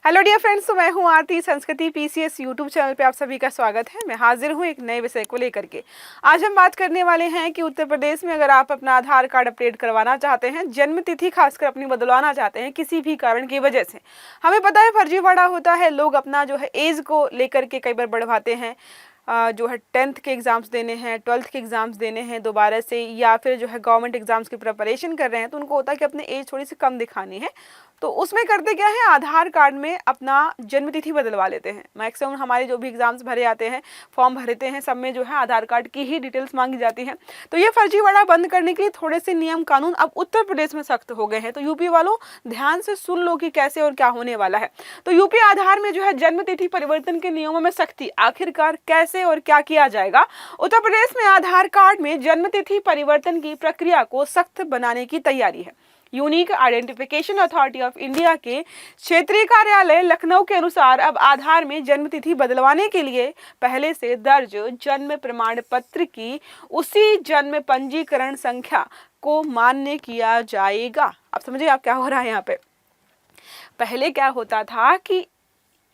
Hello dear friends, तो मैं हूं आरती। संस्कृति पीसीएस यूट्यूब चैनल पे आप सभी का स्वागत है। मैं हाजिर हूं एक नए विषय को लेकर के। आज हम बात करने वाले हैं कि उत्तर प्रदेश में अगर आप अपना आधार कार्ड अपडेट करवाना चाहते हैं, जन्म तिथि खासकर अपनी बदलवाना चाहते हैं किसी भी कारण की वजह से, हमें पता है फर्जीवाड़ा होता है। लोग अपना जो है एज को लेकर के कई बार बढ़वाते हैं। जो है 10th के एग्ज़ाम्स देने हैं, 12th के एग्ज़ाम्स देने हैं दोबारा से, या फिर जो है गवर्नमेंट एग्ज़ाम्स की प्रिपरेशन कर रहे हैं, तो उनको होता है कि अपने एज थोड़ी सी कम दिखानी है। तो उसमें करते क्या है, आधार कार्ड में अपना जन्म तिथि बदलवा लेते हैं। मैक्सिमम हमारे जो भी एग्ज़ाम्स भरे आते हैं, फॉर्म भरते हैं, सब में जो है आधार कार्ड की ही डिटेल्स मांगी जाती है। तो ये फर्जीवाड़ा बंद करने के लिए थोड़े से नियम कानून अब उत्तर प्रदेश में सख्त हो गए हैं। तो यूपी वालों ध्यान से सुन लो कि कैसे और क्या होने वाला है। तो यूपी आधार में जो है जन्म तिथि परिवर्तन के नियमों में सख्ती, आखिरकार कैसे और क्या किया जाएगा। उत्तर प्रदेश में आधार कार्ड में जन्म तिथि परिवर्तन की प्रक्रिया को सख्त बनाने की तैयारी है। Unique identification authority of India के क्षेत्रीय कार्यालय लखनऊ के अनुसार अब आधार में जन्म तिथि बदलवाने के लिए पहले से दर्ज जन्म प्रमाण पत्र की उसी जन्म पंजीकरण संख्या को मान्य किया जाएगा। अब समझिए आप क्या हो रहा है यहाँ पे। पहले क्या होता था कि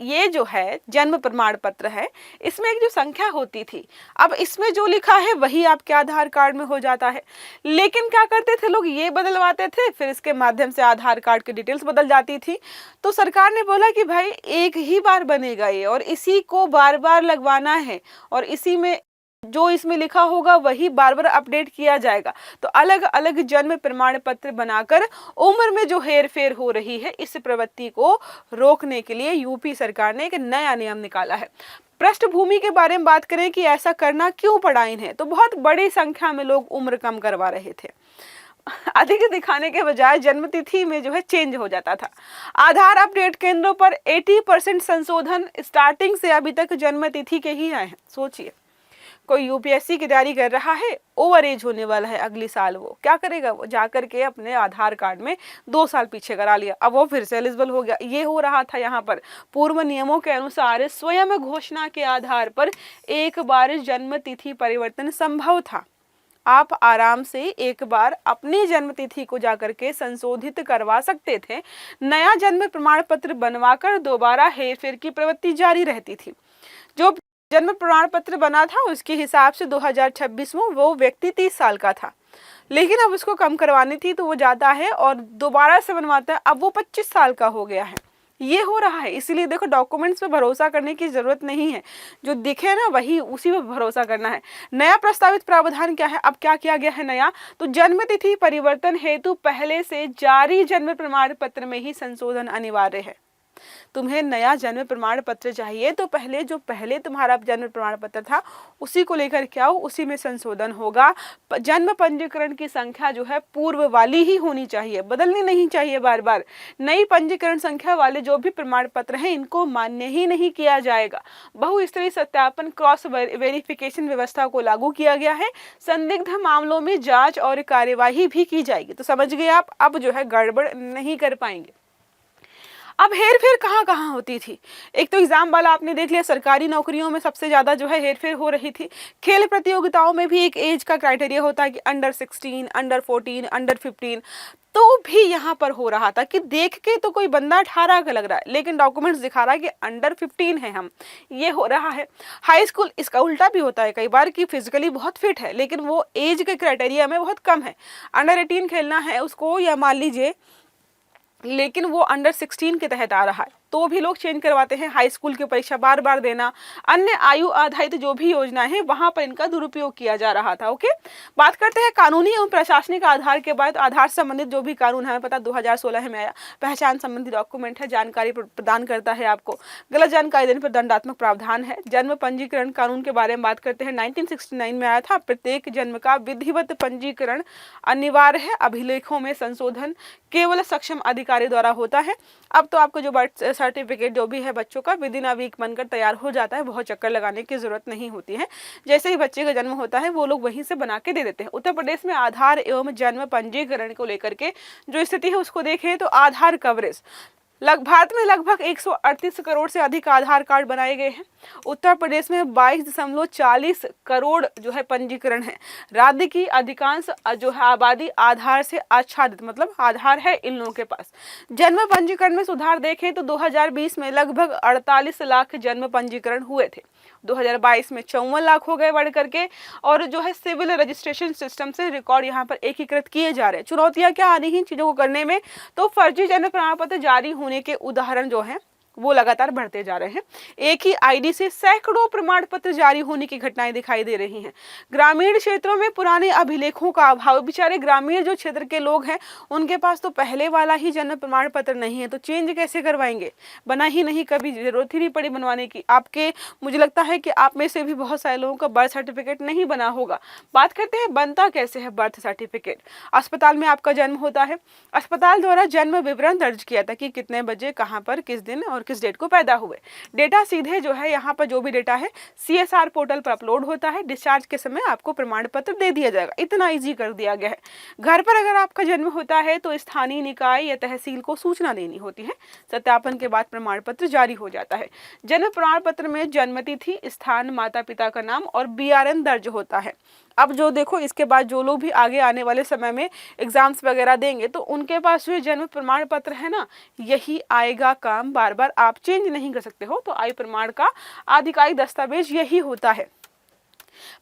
ये जो है जन्म प्रमाण पत्र है, इसमें एक जो संख्या होती थी, अब इसमें जो लिखा है वही आपके आधार कार्ड में हो जाता है। लेकिन क्या करते थे लोग, ये बदलवाते थे, फिर इसके माध्यम से आधार कार्ड की डिटेल्स बदल जाती थी। तो सरकार ने बोला कि भाई एक ही बार बनेगा ये, और इसी को बार बार लगवाना है, और इसी में जो इसमें लिखा होगा वही बार बार अपडेट किया जाएगा। तो अलग अलग जन्म प्रमाण पत्र बनाकर उम्र में जो हेर फेर हो रही है, इस प्रवृत्ति को रोकने के लिए यूपी सरकार ने एक नया नियम निकाला है। पृष्ठभूमि के बारे में बात करें कि ऐसा करना क्यों पड़ा इन्हें, तो बहुत बड़ी संख्या में लोग उम्र कम करवा रहे थे। अधिक दिखाने के बजाय जन्म तिथि में जो है चेंज हो जाता था। आधार अपडेट केंद्रों पर 80% संशोधन स्टार्टिंग से अभी तक जन्म तिथि के ही आए हैं। सोचिए, कोई यूपीएससी की तैयारी कर रहा है, ओवर एज होने वाला है अगली साल, वो क्या करेगा, वो जाकर के अपने आधार कार्ड में 2 साल पीछे करा लिया, अब वो फिर से एलिजिबल हो गया। ये हो रहा था यहाँ पर। पूर्व नियमों के अनुसार स्वयं घोषणा के आधार पर एक बार जन्म तिथि परिवर्तन संभव था। आप आराम से एक बार अपनी जन्म तिथि को जाकर के संशोधित करवा सकते थे। नया जन्म प्रमाण पत्र बनवाकर दोबारा हेरफेर की प्रवृत्ति जारी रहती थी। जो जन्म प्रमाण पत्र बना था उसके हिसाब से 2026 में वो व्यक्ति 30 साल का था, लेकिन अब उसको कम करवानी थी तो वो जाता है और दोबारा से बनवाता है, अब वो 25 साल का हो गया है। ये हो रहा है। इसीलिए देखो, डॉक्यूमेंट्स पे भरोसा करने की जरूरत नहीं है, जो दिखे ना वही उसी पे भरोसा करना है। नया प्रस्तावित प्रावधान क्या है, अब क्या किया गया है नया, तो जन्म तिथि परिवर्तन हेतु पहले से जारी जन्म प्रमाण पत्र में ही संशोधन अनिवार्य है। तुम्हें नया जन्म प्रमाण पत्र चाहिए तो पहले तुम्हारा जन्म प्रमाण पत्र था उसी को लेकर के आओ, उसी में संशोधन होगा। जन्म पंजीकरण की संख्या जो है पूर्व वाली ही होनी चाहिए, बदलनी नहीं चाहिए बार बार। नई पंजीकरण संख्या वाले जो भी प्रमाण पत्र हैं इनको मान्य ही नहीं किया जाएगा। बहुस्तरीय सत्यापन क्रॉस वेरिफिकेशन व्यवस्था को लागू किया गया है। संदिग्ध मामलों में जांच और कार्यवाही भी की जाएगी। तो समझ गए आप, अब जो है गड़बड़ नहीं कर पाएंगे। अब हेर फेर कहाँ कहाँ होती थी। एक तो एग्जाम वाला आपने देख लिया, सरकारी नौकरियों में सबसे ज्यादा जो है हेर फेर हो रही थी। खेल प्रतियोगिताओं में भी एक एज का क्राइटेरिया होता है कि अंडर 16, अंडर 14, अंडर 15, तो भी यहाँ पर हो रहा था कि देख के तो कोई बंदा 18 का लग रहा है, लेकिन डॉक्यूमेंट्स दिखा रहा है कि अंडर 15 है हम। ये हो रहा है। हाई स्कूल, इसका उल्टा भी होता है कई बार कि फिजिकली बहुत फिट है लेकिन वो एज के क्राइटेरिया में बहुत कम है। अंडर 18 खेलना है उसको, या मान लीजिए, लेकिन वो अंडर 16 के तहत आ रहा है, तो भी लोग चेंज करवाते हैं। हाई स्कूल की परीक्षा बार बार देना, अन्य आयु आधारित जो भी योजना है वहां पर इनका दुरुपयोग किया जा रहा था। ओके, बात करते हैं कानूनी एवं प्रशासनिक आधार के बाद। आधार संबंधित जो भी कानून हमें पता 2016 में आया, पहचान संबंधी डॉक्यूमेंट है, जानकारी प्रदान करता है आपको, गलत जानकारी देने पर दंडात्मक प्रावधान है। जन्म पंजीकरण कानून के बारे में बात करते हैं, 1969 में आया था। प्रत्येक जन्म का विधिवत पंजीकरण अनिवार्य है। अभिलेखों में संशोधन केवल सक्षम अधिकारी द्वारा होता है। अब तो आपको जो बर्थ सर्टिफिकेट जो भी है बच्चों का विद इन अ वीक बनकर तैयार हो जाता है, बहुत चक्कर लगाने की जरूरत नहीं होती है। जैसे ही बच्चे का जन्म होता है वो लोग वहीं से बना के दे देते हैं। उत्तर प्रदेश में आधार एवं जन्म पंजीकरण को लेकर के जो स्थिति है उसको देखें तो आधार कवरेज भारत में लगभग 138 करोड़ से अधिक आधार कार्ड बनाए गए हैं। उत्तर प्रदेश में 22.40 करोड़ जो है पंजीकरण है। राज्य की अधिकांश जो है आबादी आधार से आच्छादित, मतलब आधार है इन लोगों के पास। जन्म पंजीकरण में सुधार देखें तो 2020 में लगभग 48 लाख जन्म पंजीकरण हुए थे। 2022 में 54 लाख हो गए बढ़ करके। और जो है सिविल रजिस्ट्रेशन सिस्टम से रिकॉर्ड यहाँ पर एकीकृत किए जा रहे हैं। चुनौतियां क्या आ रही हैं चीजों को करने में, तो फर्जी जन्म प्रमाण पत्र जारी होने के उदाहरण जो है वो लगातार बढ़ते जा रहे हैं। एक ही आईडी से सैकड़ों प्रमाण पत्र जारी होने की घटनाएं दिखाई दे रही हैं। ग्रामीण क्षेत्रों में पुराने अभिलेखों का अभाव, बेचारे ग्रामीण जो क्षेत्र के लोग हैं उनके पास तो पहले वाला ही जन्म प्रमाण पत्र नहीं है, तो चेंज कैसे करवाएंगे? बना ही नहीं, कभी जरूरत ही नहीं पड़ी बनवाने की। आपके, मुझे लगता है कि आप में से भी बहुत सारे लोगों का बर्थ सर्टिफिकेट नहीं बना होगा। बात करते हैं बनता कैसे है बर्थ सर्टिफिकेट। अस्पताल में आपका जन्म होता है, अस्पताल द्वारा जन्म विवरण दर्ज किया था कि कितने बजे, कहाँ पर, किस दिन और किस डेट को पैदा हुए। डेटा सीधे जो है यहाँ पर जो भी डेटा है CSR पोर्टल पर अपलोड होता है। डिस्चार्ज के समय आपको प्रमाण पत्र दे दिया जाएगा। इतना इजी कर दिया गया है। घर पर अगर आपका जन्म होता है तो स्थानीय निकाय या तहसील को सूचना देनी होती है। सत्यापन के बाद प्रमाण पत्र जारी हो जाता है। जन्म प्रमाण पत्र में जन्म तिथि, स्थान, माता पिता का नाम और BRN दर्ज होता है। अब जो देखो, इसके बाद जो लोग भी आगे आने वाले समय में एग्जाम्स वगैरह देंगे तो उनके पास जो जन्म प्रमाण पत्र है ना, यही आएगा काम। बार बार आप चेंज नहीं कर सकते हो। तो आयु प्रमाण का आधिकारिक दस्तावेज यही होता है।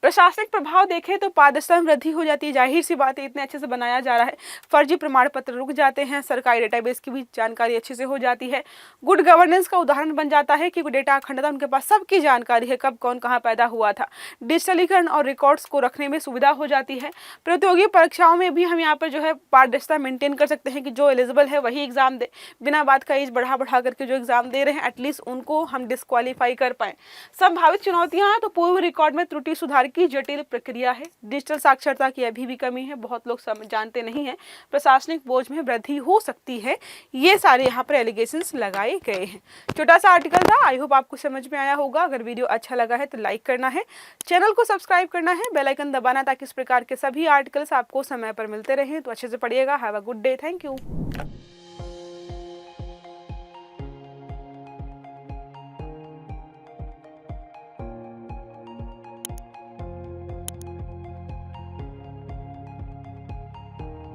प्रशासनिक प्रभाव देखें तो पारदर्शिता में वृद्धि हो जाती है। जाहिर सी बात है, इतने अच्छे से बनाया जा रहा है, फर्जी प्रमाण पत्र रुक जाते हैं। सरकारी डेटाबेस की भी जानकारी अच्छे से हो जाती है। गुड गवर्नेंस का उदाहरण बन जाता है कि डेटा अखंडता, उनके पास सबकी जानकारी है, कब कौन कहाँ पैदा हुआ था। डिजिटलीकरण और रिकॉर्ड्स को रखने में सुविधा हो जाती है। प्रतियोगी परीक्षाओं में भी हम यहाँ पर जो है पारदर्शिता मेंटेन कर सकते हैं कि जो एलिजिबल है वही एग्जाम दे, बिना बात का एज बढ़ा करके जो एग्जाम दे रहे हैं एटलीस्ट उनको हम डिस्क्वालीफाई कर पाए। संभावित चुनौतियां, तो पूर्व रिकॉर्ड में त्रुटि सुधार की जटिल प्रक्रिया है। डिजिटल साक्षरता की अभी भी कमी है, बहुत लोग जानते नहीं हैं। प्रशासनिक बोझ में वृद्धि हो सकती है। ये सारे यहाँ पर एलिगेशंस लगाए गए हैं। छोटा सा आर्टिकल था, आई होप आपको समझ में आया होगा। अगर वीडियो अच्छा लगा है तो लाइक करना है, चैनल को सब्सक्राइब करना है, बेल आइकन दबाना, ताकि इस प्रकार के सभी आर्टिकल्स आपको समय पर मिलते रहें। तो अच्छे से पढ़िएगा। Have a good day. Thank you.